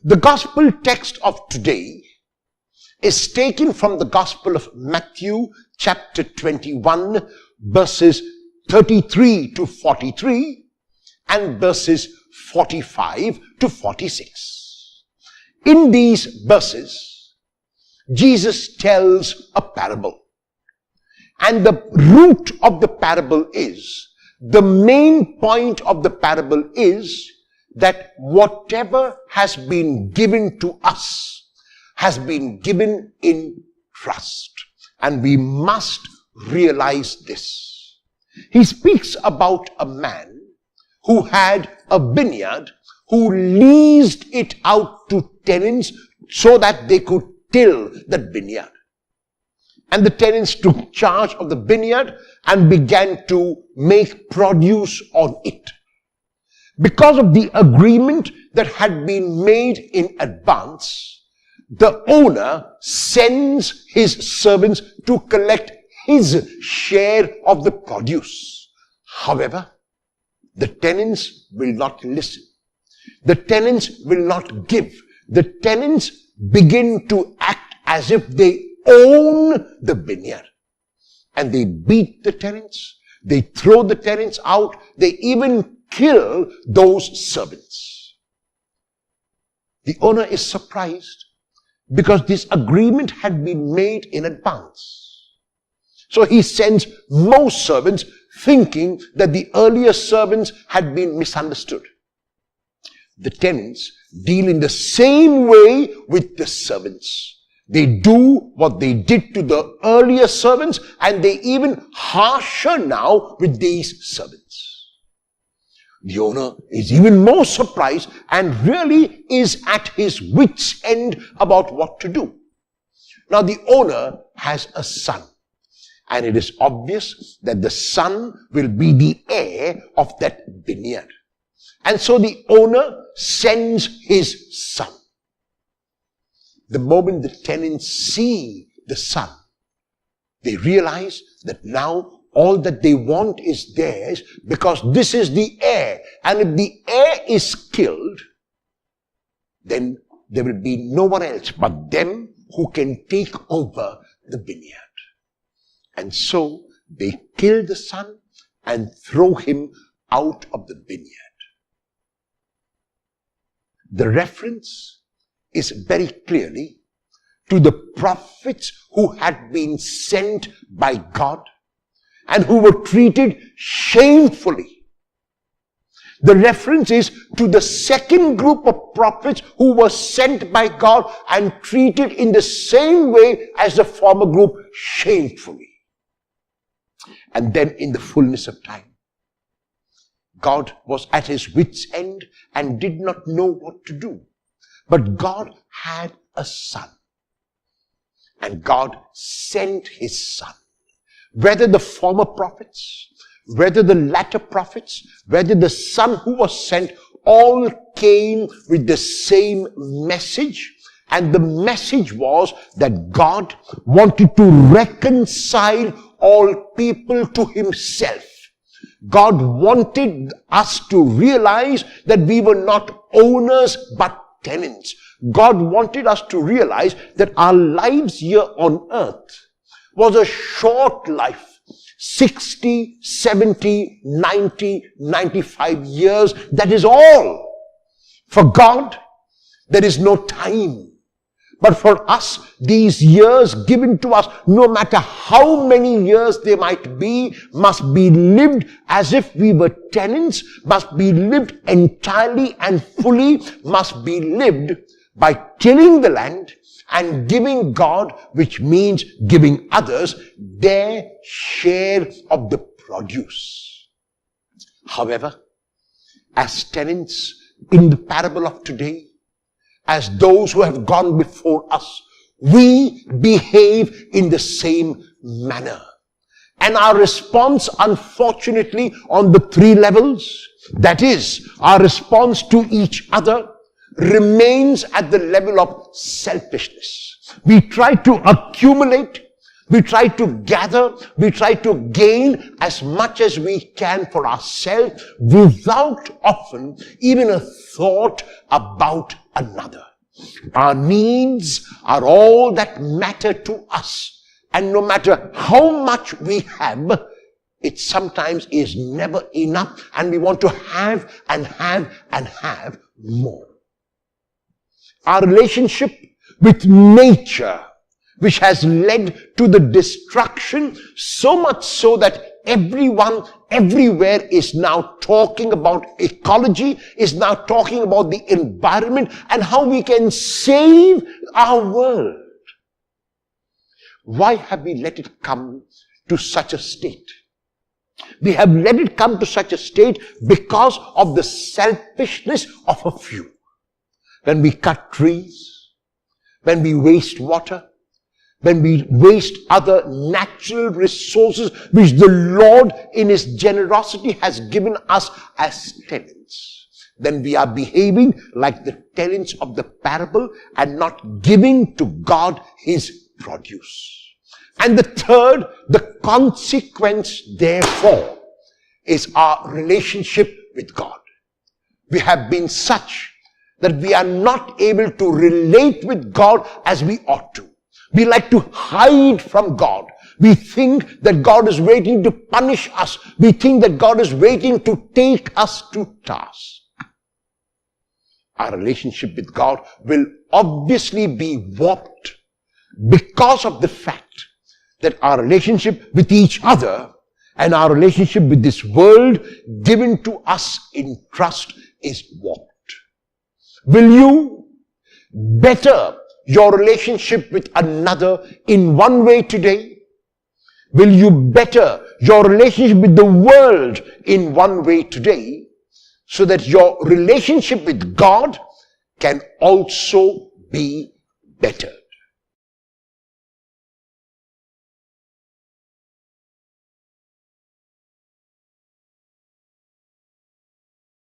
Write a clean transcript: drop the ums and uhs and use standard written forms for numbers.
The gospel text of today is taken from the Gospel of Matthew chapter 21 verses 33 to 43 and verses 45 to 46. In these verses, Jesus tells a parable. And the root of the parable is, the main point of the parable is that whatever has been given to us has been given in trust. And we must realize this. He speaks about a man who had a vineyard, who leased it out to tenants so that they could till the vineyard. And the tenants took charge of the vineyard and began to make produce on it. Because of the agreement that had been made in advance, the owner sends his servants to collect his share of the produce. However, the tenants will not listen. The tenants will not give. The tenants begin to act as if they own the vineyard. And they beat the tenants. They throw the tenants out. They even kill those servants. The owner is surprised because this agreement had been made in advance. So he sends more servants, thinking that the earlier servants had been misunderstood. The tenants deal in the same way with the servants. They do what they did to the earlier servants, and they even harsher now with these servants. The owner is even more surprised and really is at his wit's end about what to do. Now the owner has a son, and it is obvious that the son will be the heir of that vineyard. And so the owner sends his son. The moment the tenants see the son, they realize that now all that they want is theirs because this is the heir. And if the heir is killed, then there will be no one else but them who can take over the vineyard. And so they kill the son and throw him out of the vineyard. The reference is very clearly to the prophets who had been sent by God and who were treated shamefully. The reference is to the second group of prophets who were sent by God and treated in the same way as the former group, shamefully. And then in the fullness of time, God was at his wit's end and did not know what to do. But God had a son. And God sent his son. Whether the former prophets, whether the latter prophets, whether the son who was sent, all came with the same message. And the message was that God wanted to reconcile all people to himself. God wanted us to realize that we were not owners but tenants. God wanted us to realize that our lives here on earth was a short life. 60, 70, 90, 95 years. That is all. For God, there is no time. But for us, these years given to us, no matter how many years they might be, must be lived as if we were tenants, must be lived entirely and fully, must be lived by tilling the land and giving God, which means giving others, their share of the produce. However, as tenants in the parable of today, as those who have gone before us, we behave in the same manner. And our response, unfortunately, on the three levels, that is, our response to each other, remains at the level of selfishness. We try to accumulate, we try to gather, we try to gain as much as we can for ourselves without often even a thought about another. Our needs are all that matter to us. And no matter how much we have, it sometimes is never enough, and we want to have and have and have more. Our relationship with nature, which has led to the destruction, so much so that everyone, everywhere is now talking about ecology, is now talking about the environment and how we can save our world. Why have we let it come to such a state? We have let it come to such a state because of the selfishness of a few. When we cut trees, when we waste water, when we waste other natural resources which the Lord in His generosity has given us as tenants, then we are behaving like the tenants of the parable and not giving to God His produce. And the third, the consequence therefore, is our relationship with God. We have been such that we are not able to relate with God as we ought to. We like to hide from God. We think that God is waiting to punish us. We think that God is waiting to take us to task. Our relationship with God will obviously be warped because of the fact that our relationship with each other and our relationship with this world given to us in trust is warped. Will you better your relationship with another in one way today? Will you better your relationship with the world in one way today, so that your relationship with God can also be better?